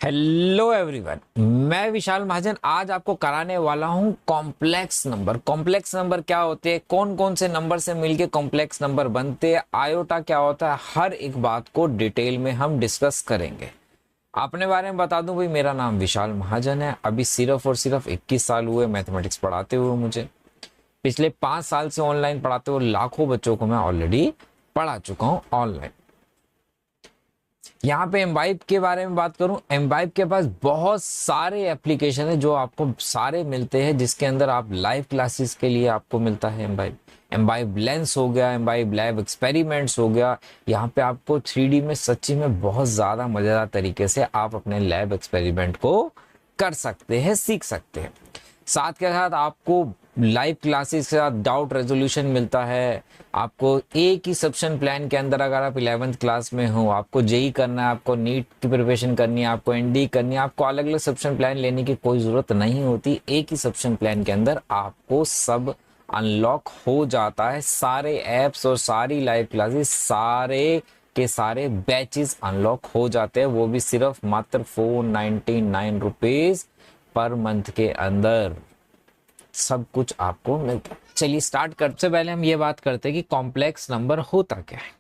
Hello everyone, मैं विशाल महाजन आज आपको कराने वाला हूं कॉम्प्लेक्स नंबर। कॉम्प्लेक्स नंबर क्या होते हैं, कौन कौन से नंबर से मिलके कॉम्प्लेक्स नंबर बनते हैं, आयोटा क्या होता है, हर एक बात को डिटेल में हम डिस्कस करेंगे। अपने बारे में बता दूं भाई, मेरा नाम विशाल महाजन है। अभी सिर्फ और सिर्फ 21 साल हुए मैथमेटिक्स पढ़ाते हुए मुझे। पिछले 5 साल से ऑनलाइन पढ़ाते हुए लाखों बच्चों को मैं ऑलरेडी पढ़ा चुका हूँ ऑनलाइन। यहाँ पे एम्बाइब के बारे में बात करूं, एम्बाइब के पास बहुत सारे एप्लीकेशन है जो आपको सारे मिलते हैं, जिसके अंदर आप लाइव क्लासेस के लिए आपको मिलता है एम्बाइब। एम्बाइब लेंस हो गया, एम्बाइब लैब एक्सपेरिमेंट्स हो गया। यहाँ पे आपको 3D में सच्ची में बहुत ज़्यादा मज़ेदार तरीके से आप अपने लैब एक्सपेरिमेंट को कर सकते हैं, सीख सकते हैं। साथ के साथ आपको लाइव क्लासेस के साथ डाउट रेजोल्यूशन मिलता है। आपको एक ही सब्शन प्लान के अंदर, अगर आप 11th क्लास में हो, आपको जेई करना है, आपको नीट की प्रिपरेशन करनी है, आपको एनडी करनी है, आपको अलग अलग सब्शन प्लान लेने की कोई ज़रूरत नहीं होती। एक ही सब्शन प्लान के अंदर आपको सब अनलॉक हो जाता है। सारे ऐप्स और सारी लाइव क्लासेस, सारे के सारे बैचेस अनलॉक हो जाते हैं, वो भी सिर्फ मात्र 499 रुपीज़ पर मंथ के अंदर सब कुछ आपको मिलता है। चलिए स्टार्ट करते से पहले हम ये बात करते हैं कि कॉम्प्लेक्स नंबर होता क्या है।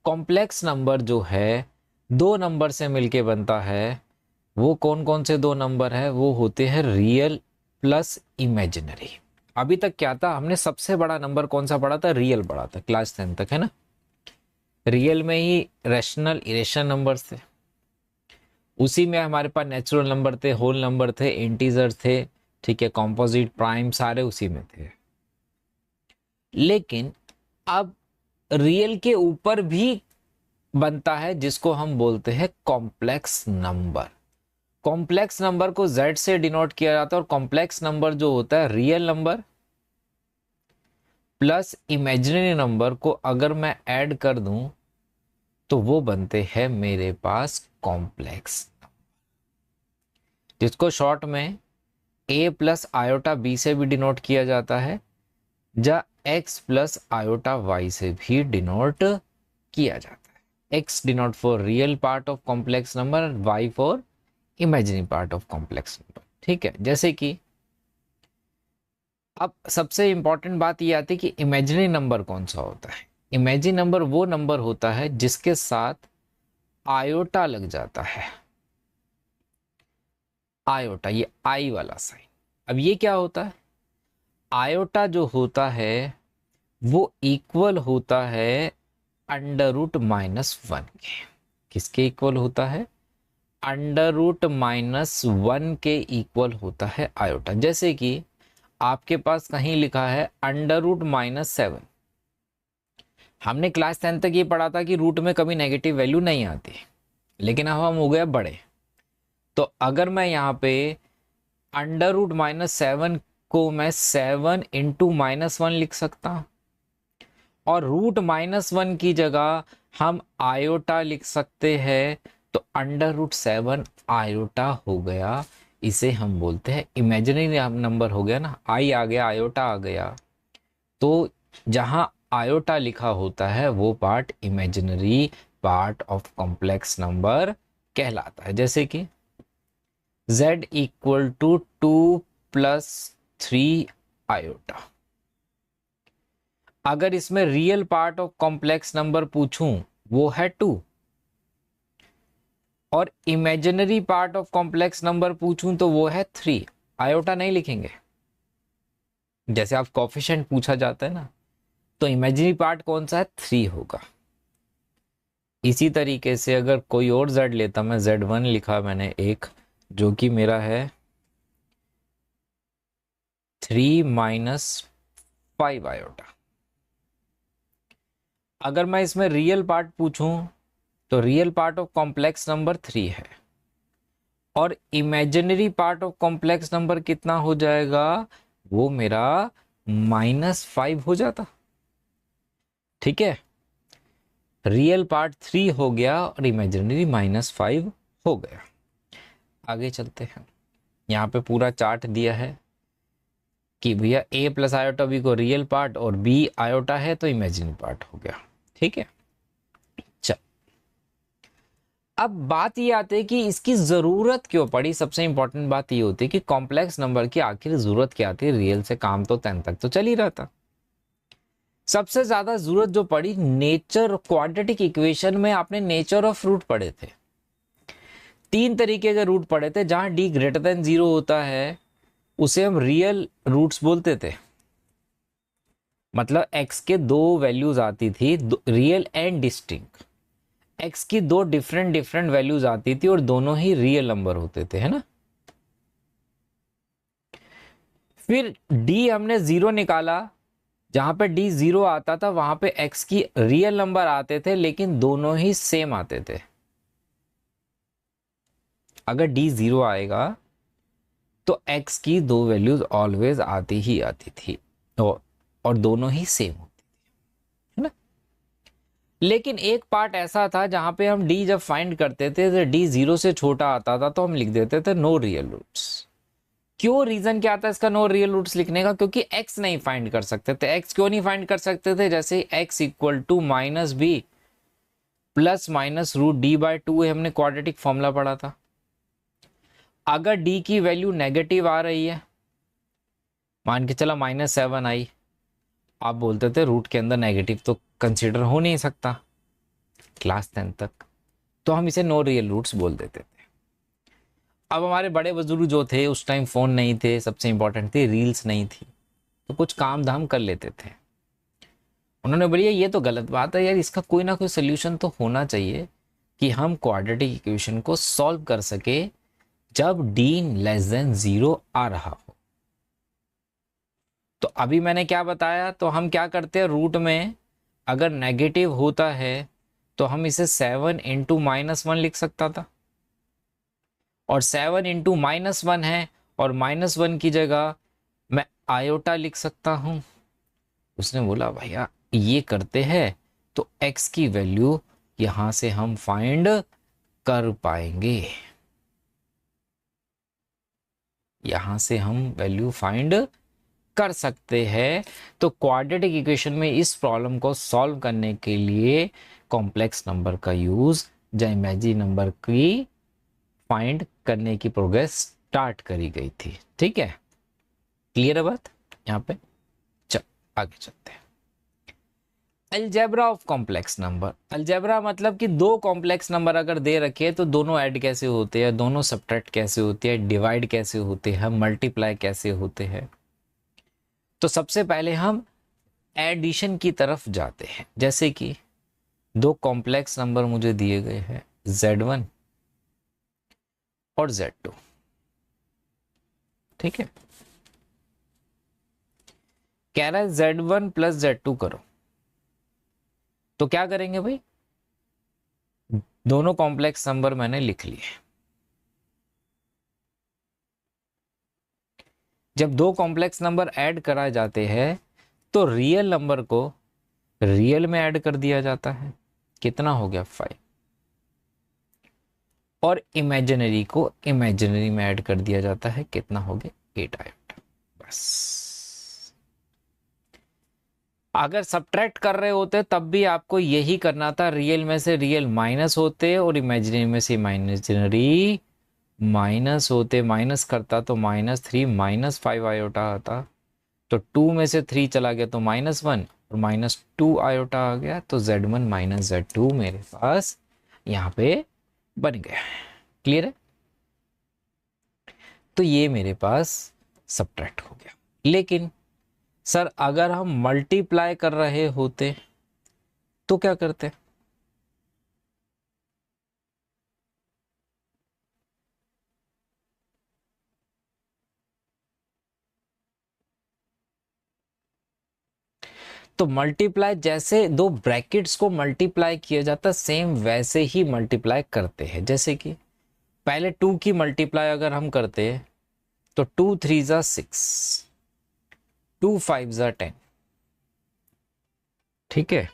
कॉम्प्लेक्स नंबर जो है दो नंबर से मिलके बनता है। वो कौन कौन से दो नंबर है? वो होते हैं रियल प्लस इमेजिनरी। अभी तक क्या था, हमने सबसे बड़ा नंबर कौन सा पढ़ा था? रियल पढ़ा था क्लास 10 तक, है ना। रियल में ही रैशनल इरेशनल नंबर थे, उसी में हमारे पास नेचुरल नंबर थे, होल नंबर थे, इंटीजर थे, ठीक है, कॉम्पोजिट, प्राइम, सारे उसी में थे। लेकिन अब रियल के ऊपर भी बनता है जिसको हम बोलते हैं कॉम्प्लेक्स नंबर। कॉम्प्लेक्स नंबर को Z से डिनोट किया जाता है, और कॉम्प्लेक्स नंबर जो होता है real number plus imaginary number को अगर मैं ऐड कर दूं तो वो बनते हैं मेरे पास कॉम्प्लेक्स, जिसको शॉर्ट में a प्लस आयोटा बी से भी डिनोट किया जाता है, या x प्लस आयोटा y से भी डिनोट किया जाता है। x denote for real part of complex number, y for imaginary part of complex number, ठीक है। जैसे कि अब सबसे इंपॉर्टेंट बात ये आती है कि इमेजिनरी नंबर कौन सा होता है। इमेजिनरी नंबर वो नंबर होता है जिसके साथ आयोटा लग जाता है। आयोटा, ये आई वाला साइन। अब ये क्या होता है? आयोटा जो होता है वो इक्वल होता है अंडर रूट -1 के। किसके इक्वल होता है? अंडर रूट -1 के इक्वल होता है आयोटा। जैसे कि आपके पास कहीं लिखा है अंडर रूट -7। हमने क्लास 10 तक ये पढ़ा था कि रूट में कभी नेगेटिव वैल्यू नहीं आती, लेकिन अब हम हो गए बड़े। तो अगर मैं यहाँ पे अंडर रूट -7 को मैं 7 इंटू -1 लिख सकता हूँ, और रूट -1 की जगह हम आयोटा लिख सकते हैं, तो अंडर रूट 7 आयोटा हो गया। इसे हम बोलते हैं इमेजिनरी नंबर हो गया ना, आई आ गया, आयोटा आ गया। तो जहां आयोटा लिखा होता है वो part imaginary part of complex number कहलाता है। जैसे कि z equal to 2 plus 3 iota. अगर इसमें real part of complex number पूछूं वो है 2, और imaginary part of complex number पूछूं तो वो है 3। आयोटा नहीं लिखेंगे। जैसे आप कोफिशिएंट पूछा जाता है ना, तो इमेजिनरी पार्ट कौन सा है? 3 होगा। इसी तरीके से अगर कोई और z लेता, मैं z1 लिखा मैंने एक, जो कि मेरा है 3 - 5 आयोटा। अगर मैं इसमें रियल पार्ट पूछूं तो real part of complex number 3 है, और imaginary part of complex number कितना हो जाएगा? वो मेरा -5 हो जाता, ठीक है। रियल पार्ट 3 हो गया और इमेजिनरी -5 हो गया। आगे चलते हैं। यहाँ पे पूरा चार्ट दिया है कि भैया a प्लस आयोटा b को रियल पार्ट और b आयोटा है तो इमेजिनरी पार्ट हो गया, ठीक है। चल, अब बात ये आती है कि इसकी जरूरत क्यों पड़ी। सबसे इंपॉर्टेंट बात ये होती है कि कॉम्प्लेक्स नंबर की आखिर जरूरत क्या थी। रियल से काम तो 10 तक तो चल ही रहा था। सबसे ज्यादा जरूरत जो पड़ी नेचर क्वाड्रेटिक इक्वेशन में, आपने नेचर ऑफ रूट पढ़े थे। 3 तरीके के रूट पढ़े थे। जहां डी ग्रेटर देन 0 होता है उसे हम रियल रूट्स बोलते थे। मतलब x के 2 वैल्यूज आती थी, रियल एंड डिस्टिंक्ट। x की 2 डिफरेंट डिफरेंट वैल्यूज आती थी और दोनों ही रियल नंबर होते थे, है ना। फिर d हमने 0 निकाला। जहां पे d 0 आता था वहां पे x की रियल नंबर आते थे, लेकिन दोनों ही सेम आते थे। अगर d 0 आएगा तो x की 2 वैल्यूज ऑलवेज आती ही आती थी और दोनों ही सेम होती थी, है ना। लेकिन एक पार्ट ऐसा था जहां पे हम d जब फाइंड करते थे तो d 0 से छोटा आता था तो हम लिख देते थे नो रियल रूट्स। क्यों, रीजन क्या था इसका नो रियल रूट्स लिखने का? क्योंकि x नहीं फाइंड कर सकते थे। x क्यों नहीं फाइंड कर सकते थे? जैसे x equal to minus B plus minus root D by 2 है, हमने क्वाड्रेटिक फॉर्मूला पढ़ा था। अगर d की वैल्यू नेगेटिव आ रही है, मान के चला -7 आई, आप बोलते थे रूट के अंदर नेगेटिव तो कंसीडर हो नहीं सकता क्लास 10 तक, तो हम इसे नो रियल रूट्स बोल देते थे। अब हमारे बड़े बुजुर्ग जो थे उस टाइम फोन नहीं थे, सबसे इंपॉर्टेंट थी रील्स नहीं थी, तो कुछ काम धाम कर लेते थे। उन्होंने बोलिए ये तो गलत बात है यार, इसका कोई ना कोई सोल्यूशन तो होना चाहिए कि हम क्वाड्रेटिक इक्वेशन को सॉल्व कर सके जब d लेस देन 0 आ रहा हो। तो अभी मैंने क्या बताया, तो हम क्या करते हैं, रूट में अगर नेगेटिव होता है तो हम इसे 7 इंटू -1 लिख सकता था, और 7 इंटू -1 है और -1 की जगह मैं आयोटा लिख सकता हूं। उसने बोला भैया ये करते हैं तो x की वैल्यू यहां से हम फाइंड कर पाएंगे, यहां से हम वैल्यू फाइंड कर सकते हैं। तो क्वाड्रेटिक इक्वेशन में इस प्रॉब्लम को सॉल्व करने के लिए कॉम्प्लेक्स नंबर का यूज या इमेजिनरी नंबर की फाइंड करने की प्रोग्रेस स्टार्ट करी गई थी। ठीक है, क्लियर है बात यहाँ पे? चल आगे चलते हैं। Algebra of complex number. Algebra मतलब कि 2 कॉम्प्लेक्स नंबर अगर दे रखे तो दोनों ऐड कैसे होते हैं, दोनों सब्ट्रैक्ट कैसे होते हैं, डिवाइड कैसे होते हैं, मल्टीप्लाई कैसे होते हैं। तो सबसे पहले हम एडिशन की तरफ जाते हैं। जैसे कि 2 कॉम्प्लेक्स नंबर मुझे दिए गए हैं Z1 और Z2, ठीक है। कह रहा है Z1 प्लस Z2 करो, तो क्या करेंगे भाई, दोनों कॉम्प्लेक्स नंबर मैंने लिख लिए। जब 2 कॉम्प्लेक्स नंबर ऐड कराए जाते हैं तो रियल नंबर को रियल में ऐड कर दिया जाता है, कितना हो गया 5, और इमेजिनरी को इमेजिनरी में ऐड कर दिया जाता है, कितना हो गया 8 आयोटा। बस अगर सब्ट्रैक्ट कर रहे होते तब भी आपको यही करना था, रियल में से रियल माइनस होते और इमेजिनरी में से इमेजिनरी माइनस होते। माइनस करता तो -3 -5 आयोटा आता, तो 2 में से 3 चला गया तो -1 और -2 आयोटा आ गया, तो Z1 -Z2 मेरे पास यहाँ पे बन गया। क्लियर है? तो ये मेरे पास सब्ट्रैक्ट हो गया। लेकिन सर अगर हम मल्टीप्लाई कर रहे होते तो क्या करते? तो मल्टीप्लाई जैसे 2 ब्रैकेट्स को मल्टीप्लाई किया जाता सेम वैसे ही मल्टीप्लाई करते हैं। जैसे कि पहले 2 की मल्टीप्लाई अगर हम करते तो 2 3 जा 6, 2 5 जा 10, ठीक है।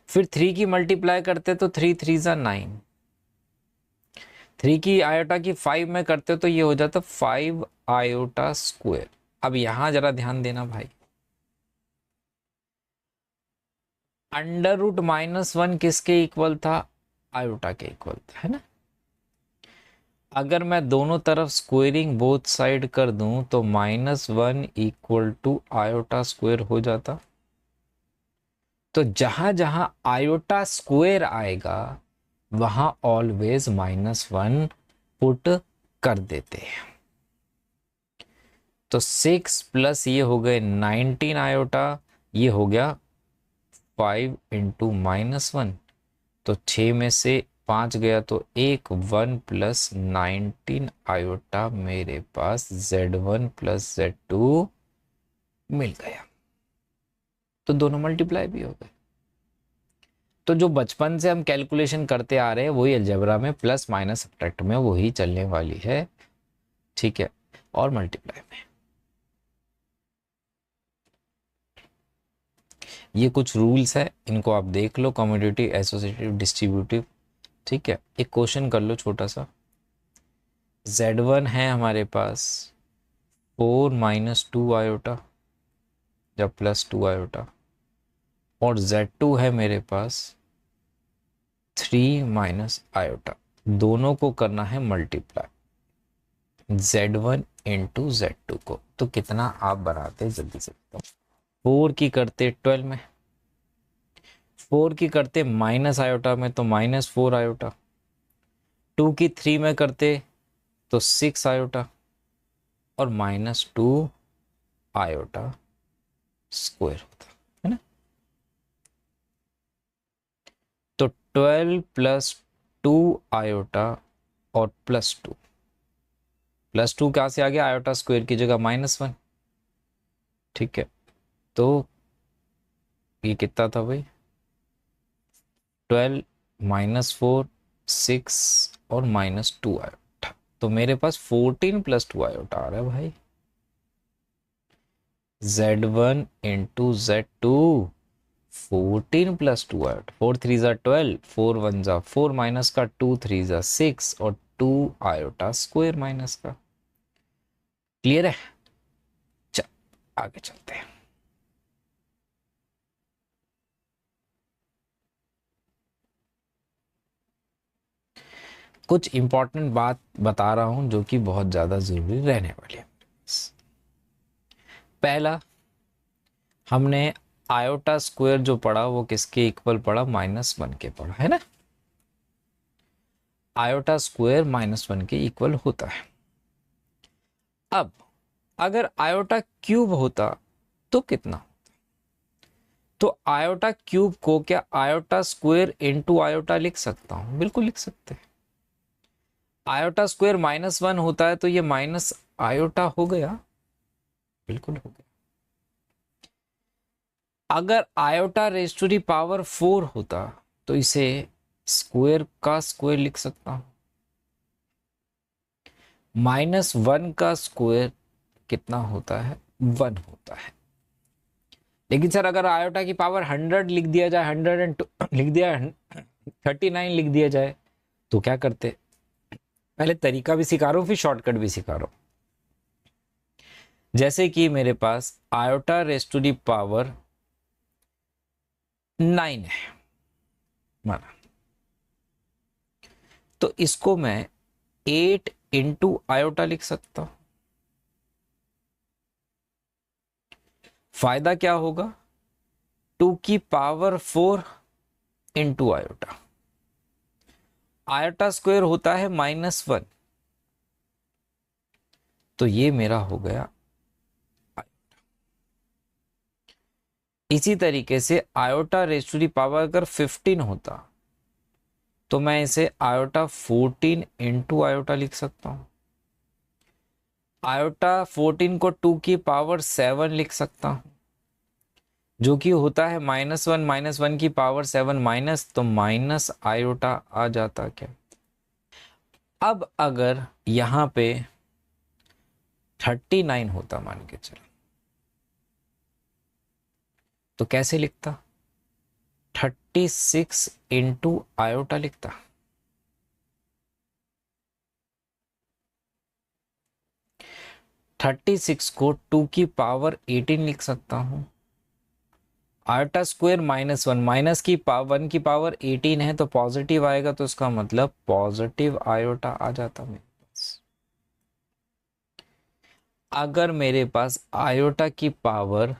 फिर 3 की मल्टीप्लाई करते तो 3 3 जा 9, 3 की आयोटा की 5 में करते तो ये हो जाता 5 आयोटा स्क्वायर। अब यहां जरा ध्यान देना भाई, अंडर रूट -1 किसके इक्वल था? आयोटा के इक्वल था, है ना। अगर मैं दोनों तरफ स्क्वेयरिंग बोथ साइड कर दूं तो -1 इक्वल टू आयोटा स्क्वेयर हो जाता। तो जहां जहां आयोटा स्क्वेयर आएगा वहां ऑलवेज -1 पुट कर देते हैं। तो 6 प्लस ये हो गए 19 आयोटा, ये हो गया 5 इंटू -1। तो 6 में से 5 गया तो 1 प्लस 19 आयोटा मेरे पास Z1 प्लस Z2 मिल गया। तो दोनों मल्टीप्लाई भी हो गए। तो जो बचपन से हम कैलकुलेशन करते आ रहे हैं वही अलजेब्रा में प्लस माइनस सब्ट्रैक्ट में वही चलने वाली है, ठीक है, और मल्टीप्लाई में। ये कुछ रूल्स है, इनको आप देख लो, कम्यूटेटिव, एसोसिएटिव, डिस्ट्रीब्यूटिव, ठीक है। एक क्वेश्चन कर लो छोटा सा। Z1 है हमारे पास 4 - 2 आयोटा या +2 आयोटा, और Z2 है मेरे पास 3 - आयोटा। दोनों को करना है मल्टीप्लाई, Z1 इंटू Z2 को। तो कितना आप बनाते जल्दी से बताओ। 4 की करते 12 में, 4 की करते माइनस आयोटा में तो -4 आयोटा, 2 की 3 में करते तो 6 आयोटा, और -2 आयोटा स्क्वायर होता है ना। तो 12 प्लस 2 आयोटा और +2 कहाँ से आ गया? आयोटा स्क्वायर की जगह -1, ठीक है। तो ये कितना था भाई? 12 -4 6 और -2 आयोटा, तो मेरे पास 14 + 2 आयोटा आ रहा है भाई। Z1 इंटू Z2 14 + 2 आयोटा, 4 3 ज़ा 12, 4 1 ज़ा 4 माइनस का 2 3 ज़ा 6 और 2 आयोटा स्क्वायर माइनस का। क्लियर है? चल आगे चलते हैं। कुछ इंपॉर्टेंट बात बता रहा हूं जो कि बहुत ज्यादा जरूरी रहने वाली है। पहला, हमने आयोटा स्क्वायर जो पढ़ा वो किसके इक्वल पढ़ा? -1 के पढ़ा, है ना। आयोटा स्क्वायर -1 के इक्वल होता है। अब अगर आयोटा क्यूब होता तो कितना? तो आयोटा क्यूब को क्या आयोटा स्क्वायर इंटू आयोटा लिख सकता हूं? बिल्कुल लिख सकते हैं। आयोटा स्क्वायर -1 होता है तो ये माइनस आयोटा हो गया, बिल्कुल हो गया। अगर iota raise to the power 4 होता तो इसे स्क्वायर का स्क्वायर लिख सकता हूं। -1 का स्क्वायर कितना होता है? 1 होता है। लेकिन सर अगर आयोटा की पावर 100 लिख दिया जाए, 102 लिख दिया, 39 लिख दिया जाए तो क्या करते? पहले तरीका भी सिखा रहा हूं फिर शॉर्टकट भी सिखा रहा हूं। जैसे कि मेरे पास iota raise to the power 9 है माना, तो इसको मैं 8 इंटू आयोटा लिख सकता हूं। फायदा क्या होगा? 2 की power 4 into iota. Iota square होता है -1, तो ये मेरा हो गया। इसी तरीके से iota raise to the power अगर 15 होता तो मैं इसे आयोटा 14 इंटू आयोटा लिख सकता हूं। आयोटा 14 को 2 की पावर 7 लिख सकता हूं, जो कि होता है -1 की पावर 7 माइनस, तो माइनस आयोटा आ जाता क्या। अब अगर यहां पे 39 होता मान के चलो, तो कैसे लिखता? 36 इंटू आयोटा लिखता। 36 को 2 की पावर 18 लिख सकता हूं, आयोटा स्क्वायर -1, माइनस की पावर 1 की पावर 18 है तो पॉजिटिव आएगा, तो इसका मतलब पॉजिटिव आयोटा आ जाता मेरे पास। अगर मेरे पास आयोटा की पावर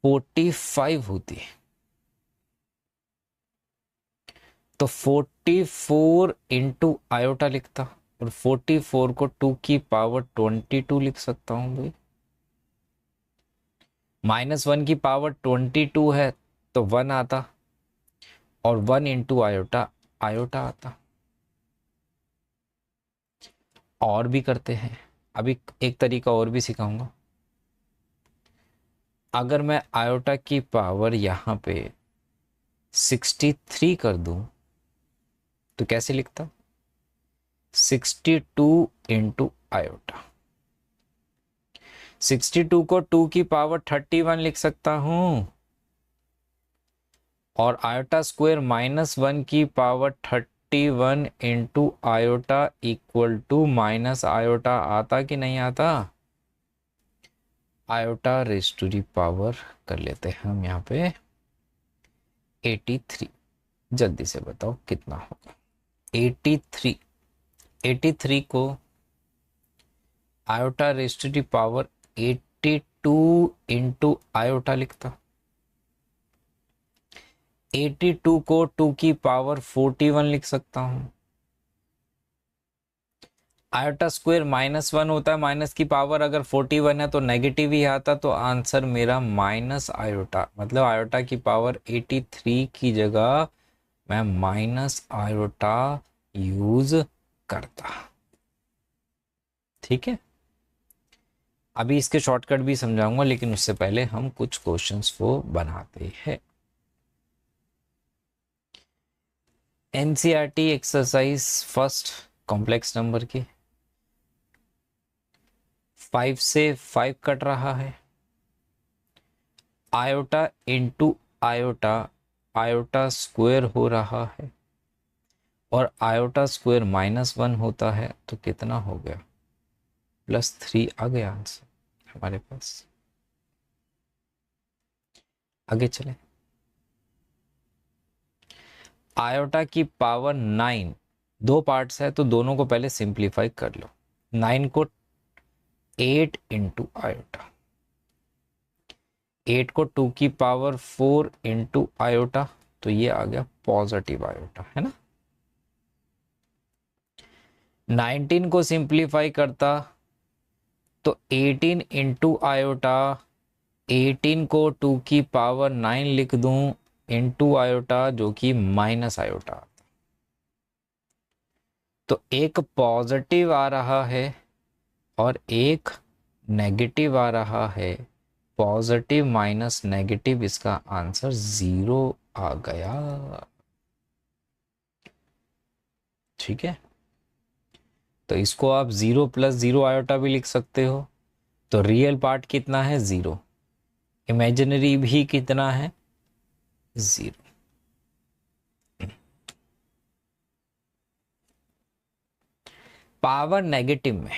45 होती है तो 44 इंटू आयोटा लिखता, और 44 को 2 की पावर 22 लिख सकता हूं भाई। -1 की पावर 22 है तो 1 आता, और 1 इंटू आयोटा आयोटा आता। और भी करते हैं, अभी एक तरीका और भी सिखाऊंगा। अगर मैं आयोटा की पावर यहां पे 63 कर दूं तो कैसे लिखता, 62 इंटू आयोटा। 62 को 2 की पावर 31 लिख सकता हूं, और आयोटा स्क्वायर -1 की power 31 into iota equal to minus iota आता कि नहीं आता, iota raise to the power कर लेते हैं हम यहाँ पे 83। जल्दी से बताओ कितना होगा 83। 83 को iota raise to the power 82 into iota लिखता। 82 को 2 की पावर 41 लिख सकता हूं। आयोटा स्क्वायर -1 होता है, माइनस की पावर अगर 41 है तो नेगेटिव ही आता, तो आंसर मेरा माइनस आयोटा, मतलब आयोटा की पावर 83 की जगह मैं माइनस आयोटा यूज करता। ठीक है, अभी इसके शॉर्टकट भी समझाऊंगा, लेकिन उससे पहले हम कुछ क्वेश्चंस को बनाते हैं। NCERT exercise first complex number की 5 से 5 कट रहा है। Iota into iota, iota square हो रहा है, और आयोटा स्क्वायर -1 होता है तो कितना हो गया, +3 आ गया आंसर हमारे पास। आगे चले, आयोटा की पावर 9, दो पार्ट्स है तो दोनों को पहले सिंप्लीफाई कर लो। 9 को 8 इंटू आयोटा, 8 को 2 की पावर 4 इंटू आयोटा, तो ये आ गया पॉजिटिव आयोटा, है ना। 19 को सिंप्लीफाई करता तो 18 इंटू आयोटा, 18 को 2 की पावर 9 लिख दूं इंटू आयोटा, जो कि माइनस आयोटा। तो एक पॉजिटिव आ रहा है और एक नेगेटिव आ रहा है, पॉजिटिव माइनस नेगेटिव, इसका आंसर 0 आ गया। ठीक है, तो इसको आप 0 + 0 आयोटा भी लिख सकते हो। तो रियल पार्ट कितना है 0, इमेजिनरी भी कितना है 0। पावर नेगेटिव में,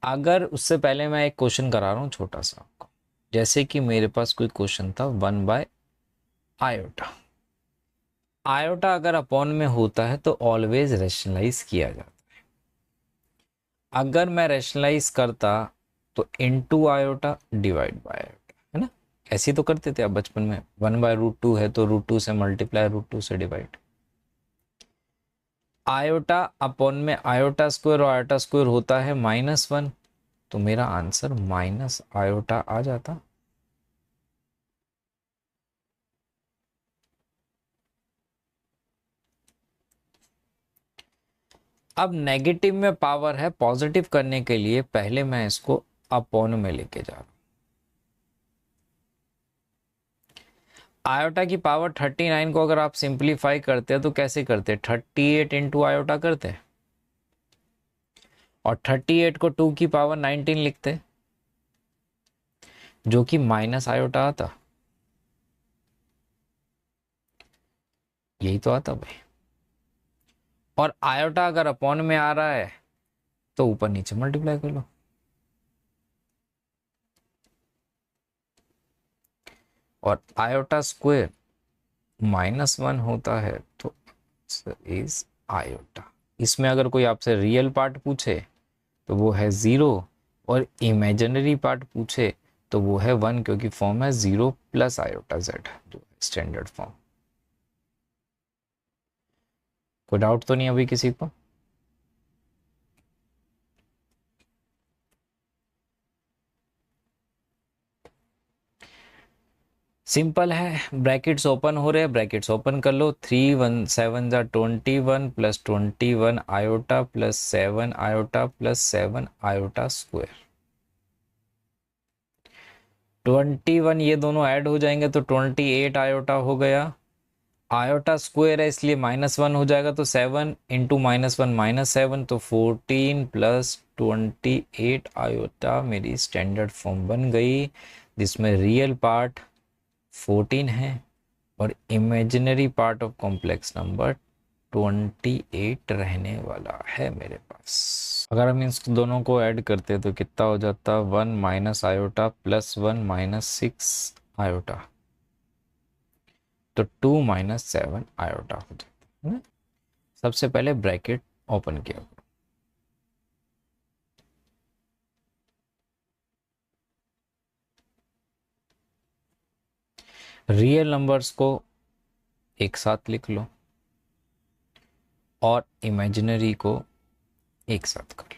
अगर उससे पहले मैं एक क्वेश्चन करा रहा हूं छोटा सा आपको, जैसे कि मेरे पास कोई क्वेश्चन था 1/आयोटा। आयोटा अगर अपॉन में होता है तो ऑलवेज रैशनलाइज किया जाता है। अगर मैं रैशनलाइज करता तो into iota divide by iota, है ना। ऐसे तो करते थे आप बचपन में, 1/√2 है तो √2 से मल्टीप्लाई, √2 से डिवाइड। आयोटा अपॉन में आयोटा स्क्वायर, और आयोटा स्क्वायर होता है -1, तो मेरा आंसर माइनस आयोटा आ जाता। अब नेगेटिव में पावर है, पॉजिटिव करने के लिए पहले मैं इसको अपॉन में लेके जा रहा हूं। आयोटा की पावर 39 को अगर आप सिंप्लीफाई करते हैं तो कैसे करते हैं, 38 इंटू आयोटा करते हैं, और 38 को 2 की पावर 19 लिखते, जो कि माइनस आयोटा आता। यही तो आता भाई। और आयोटा अगर अपॉन में आ रहा है तो ऊपर नीचे मल्टीप्लाई कर लो। और आयोटा स्क्वायर -1 होता है, तो इज आयोटा। इसमें अगर कोई आपसे रियल पार्ट पूछे तो वो है 0, और इमेजिनरी पार्ट पूछे तो वो है 1, क्योंकि फॉर्म है 0 प्लस आयोटा जेड, जो स्टैंडर्ड फॉर्म। कोई डाउट तो नहीं अभी किसी को? सिंपल है, ब्रैकेट्स ओपन हो रहे हैं, ब्रैकेट्स ओपन कर लो। 3 1 7 जा 21 plus 21 iota plus 7 iota plus 7 iota square. 21 ये दोनों ऐड हो जाएंगे तो 28 आयोटा हो गया। आयोटा स्क्वायर है इसलिए -1 हो जाएगा, तो 7 इंटू -1 -7, तो 14 प्लस 28 आयोटा मेरी स्टैंडर्ड फॉर्म बन गई, जिसमें रियल पार्ट 14 है और imaginary part of complex number 28 रहने वाला है मेरे पास। अगर हम इन दोनों को ऐड करते हैं तो कितना हो जाता? 1 minus iota plus 1 minus 6 iota, तो 2 माइनस 7 आयोटा हो जाता है ना। सबसे पहले ब्रैकेट ओपन किया, रियल नंबर्स को एक साथ लिख लो और इमेजिनरी को एक साथ कर लो।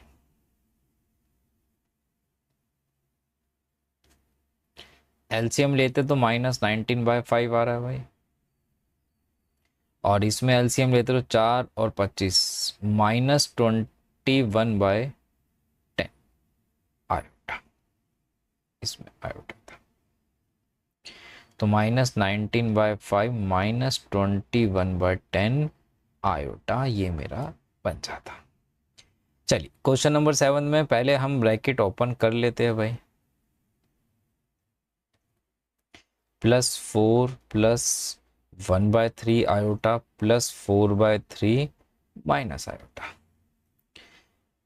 एलसीएम लेते तो -19/5 आ रहा है भाई, और इसमें एलसीएम लेते तो 4 और 25 -21/10 आयोटा, इसमें आयोटा था, तो -19/5 -21/10 आयोटा ये मेरा बन जाता। चलिए क्वेश्चन नंबर 7 में पहले हम ब्रैकेट ओपन कर लेते हैं भाई। +4 plus 1/3 iota plus 4/3 minus iota.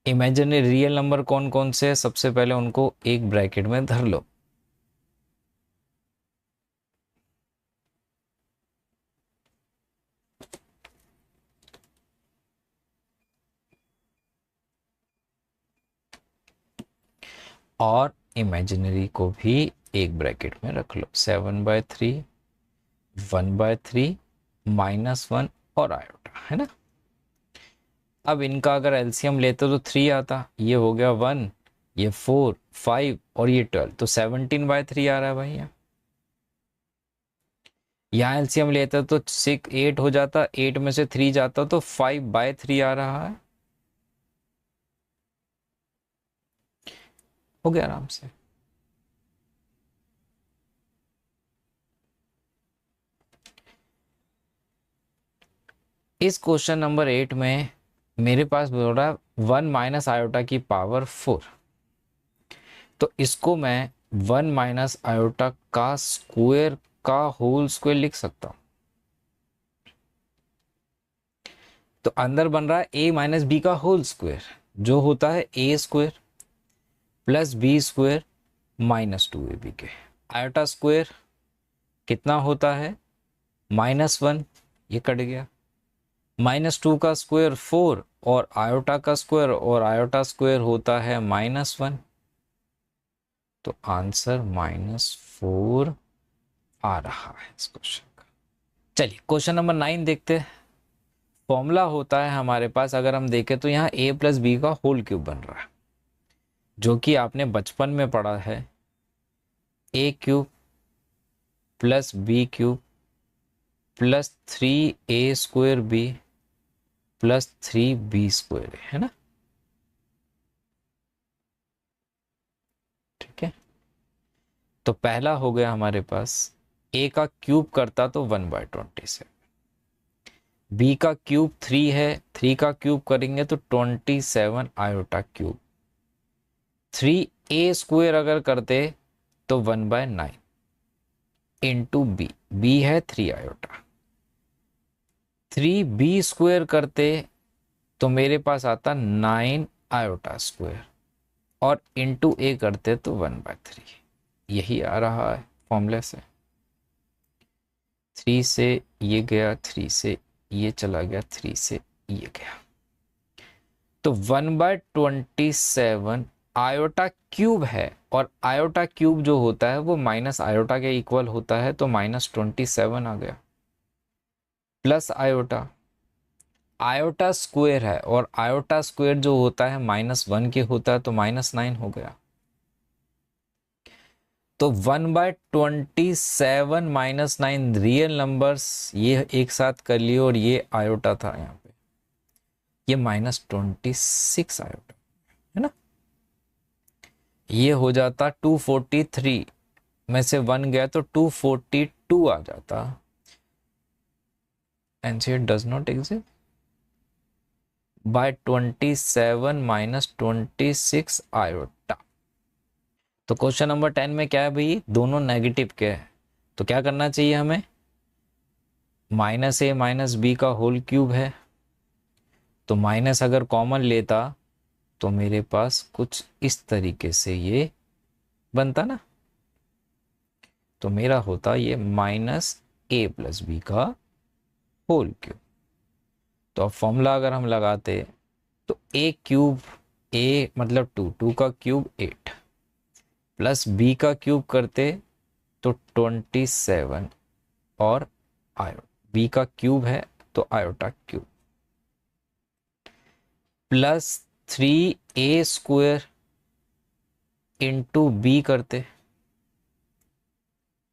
Imaginary real number कौन कौन से है? सबसे पहले उनको एक ब्रैकेट में धर लो। और इमेजिनरी को भी एक ब्रैकेट में रख लो। 7/3 1/3 -1 और आयोटा, है ना। अब इनका अगर एलसीएम लेते तो 3 आता, ये हो गया 1, ये 4 5 और ये 12, तो 17/3 आ रहा है भाई। यहाँ एलसीएम लेते तो 6 8 हो जाता, 8 में से 3 जाता तो 5/3 आ रहा है। हो गया आराम से। इस क्वेश्चन नंबर 8 में मेरे पास बोल रहा है 1 माइनस आयोटा की पावर 4, तो इसको मैं 1 माइनस आयोटा का स्क्वायर का होल स्क्वायर लिख सकता हूं। तो अंदर बन रहा है a माइनस बी का होल स्क्वायर, जो होता है a square plus B square -2ab के। आयोटा स्क्वायर कितना होता है? -1, ये कट गया। -2 का स्क्वायर 4 और आयोटा का स्क्वायर, और आयोटा स्क्वायर होता है -1, तो आंसर -4 आ रहा है इस क्वेश्चन का। चलिए क्वेश्चन नंबर 9 देखते हैं। फॉर्मूला होता है हमारे पास, अगर हम देखें तो यहाँ a प्लस बी का होल क्यूब बन रहा है, जो कि आपने बचपन में पढ़ा है। a³ plus b³ plus 3a² b plus 3b² है ना। ठीक है, तो पहला हो गया हमारे पास, a का क्यूब करता तो 1/27, b का क्यूब 3 है, 3 का क्यूब करेंगे तो 27 आयोटा क्यूब। 3a² अगर करते तो 1/9 इंटू बी, बी है 3 आयोटा। 3b² करते तो मेरे पास आता 9 आयोटा स्क्वायर, और इंटू a करते तो 1/3। यही आ रहा है फॉर्मूले से। 3 से ये गया, 3 से ये चला गया, 3 से ये गया, तो 1/27 आयोटा क्यूब है, और आयोटा क्यूब जो होता है वो माइनस आयोटा के इक्वल होता है, तो -27 आ गया, प्लस आयोटा, आयोटा स्क्वायर है, और आयोटा स्क्वायर जो होता है -1 के होता है, तो -9 हो गया। तो 1/27 -9 रियल नंबर्स ये एक साथ कर लिए, और ये आयोटा था यहाँ पे, ये -26 आयोटा है ना। ये हो जाता 243 में से 1 गया तो 242 आ जाता। And does not exist by 27 -26 iota. तो क्वेश्चन नंबर 10 में क्या है भाई, दोनों नेगेटिव के हैं, तो क्या करना चाहिए हमें, -a - b का होल क्यूब है, तो माइनस अगर कॉमन लेता तो मेरे पास कुछ इस तरीके से ये बनता ना, तो मेरा होता ये -a + b का होल क्यूब। तो अब फॉर्मूला अगर हम लगाते तो a क्यूब, a मतलब 2, 2 का क्यूब 8, प्लस b का क्यूब करते तो 27, और आयो b का क्यूब है तो iota cube, plus 3a² into b करते,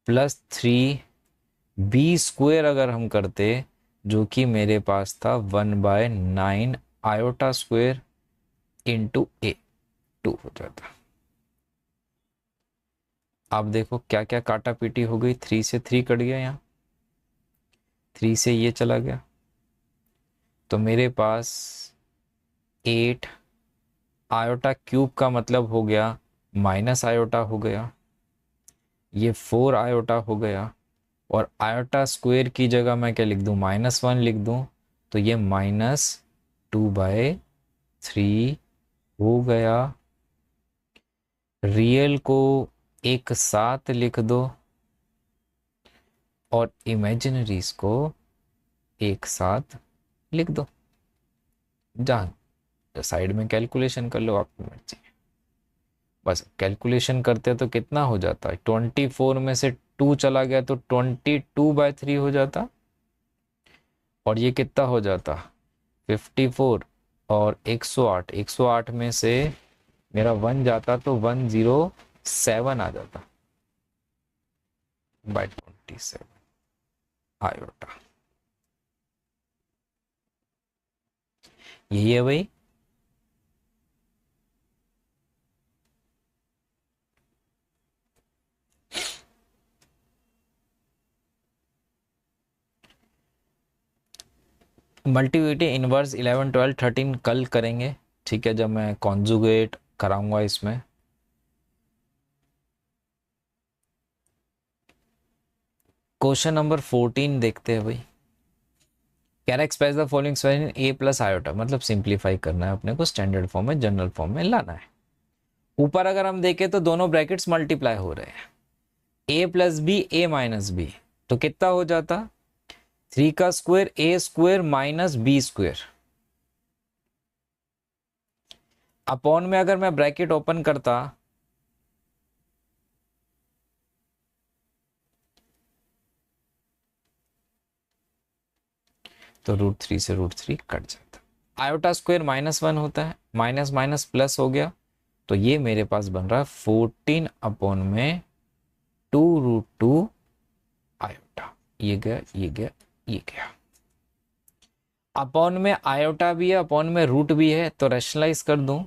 प्लस 3b² अगर हम करते, जो कि मेरे पास था 1/9 आयोटा स्क्वायर इंटू a, 2 हो जाता। आप देखो क्या क्या काटा पीटी हो गई, 3 से 3 कट गया, यहाँ 3 से ये चला गया, तो मेरे पास 8 आयोटा क्यूब का मतलब हो गया माइनस आयोटा हो गया, ये 4 आयोटा हो गया, और आयोटा स्क्वायर की जगह मैं क्या लिख दूं, -1 लिख दूं, तो ये -2/3 हो गया। रियल को एक साथ लिख दो और इमेजिनरीज को एक साथ लिख दो, जहां साइड में कैलकुलेशन कर लो आपकी मर्जी। बस कैलकुलेशन करते तो कितना हो जाता है, 24 में से 2 चला गया तो 22/3 हो जाता, और ये कितना हो जाता 54, और 108, 108 में से मेरा 1 जाता तो 107 आ जाता बाय 27 आयोटा। यही है भाई। मल्टीप्लिकेटिव इनवर्स 11 12 13 कल करेंगे, ठीक है, जब मैं कॉन्जुगेट कराऊंगा इसमें। क्वेश्चन नंबर 14 देखते हैं भाई। कह रहा express the following expression a plus iota, मतलब सिंप्लीफाई करना है अपने को, स्टैंडर्ड फॉर्म में, जनरल फॉर्म में लाना है। ऊपर अगर हम देखें तो दोनों ब्रैकेट्स मल्टीप्लाई हो रहे हैं, a + b a - b, तो कितना हो जाता 3 का स्क्वायर a² - b², अपॉन में अगर मैं ब्रैकेट ओपन करता तो √3 से √3 कट जाता। आयोटा स्क्वायर -1 होता है, माइनस माइनस प्लस हो गया, तो ये मेरे पास बन रहा है 14 अपॉन में 2√2 आयोटा। ये गया, ये गया, ये गया। अपॉन में आयोटा भी है, अपॉन में रूट भी है, तो रैशनलाइज कर दूं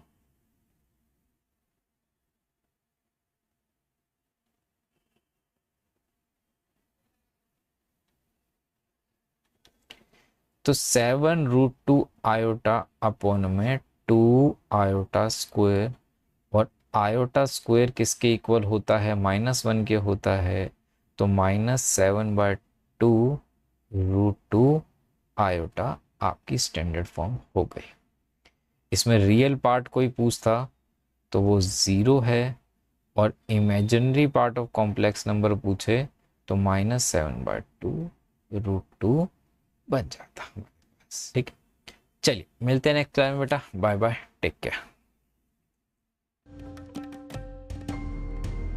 तो 7√2 आयोटा अपॉन में 2 आयोटा स्क्वायर, और आयोटा स्क्वायर किसके इक्वल होता है, -1 के होता है, तो -7/2 √2 आयोटा आपकी स्टैंडर्ड फॉर्म हो गई। इसमें रियल पार्ट कोई पूछता तो वो 0 है, और imaginary part of complex number पूछे तो -7/2 √2 बन जाता। ठीक है, चलिए मिलते हैं नेक्स्ट टाइम बेटा, बाय बाय, टेक केयर।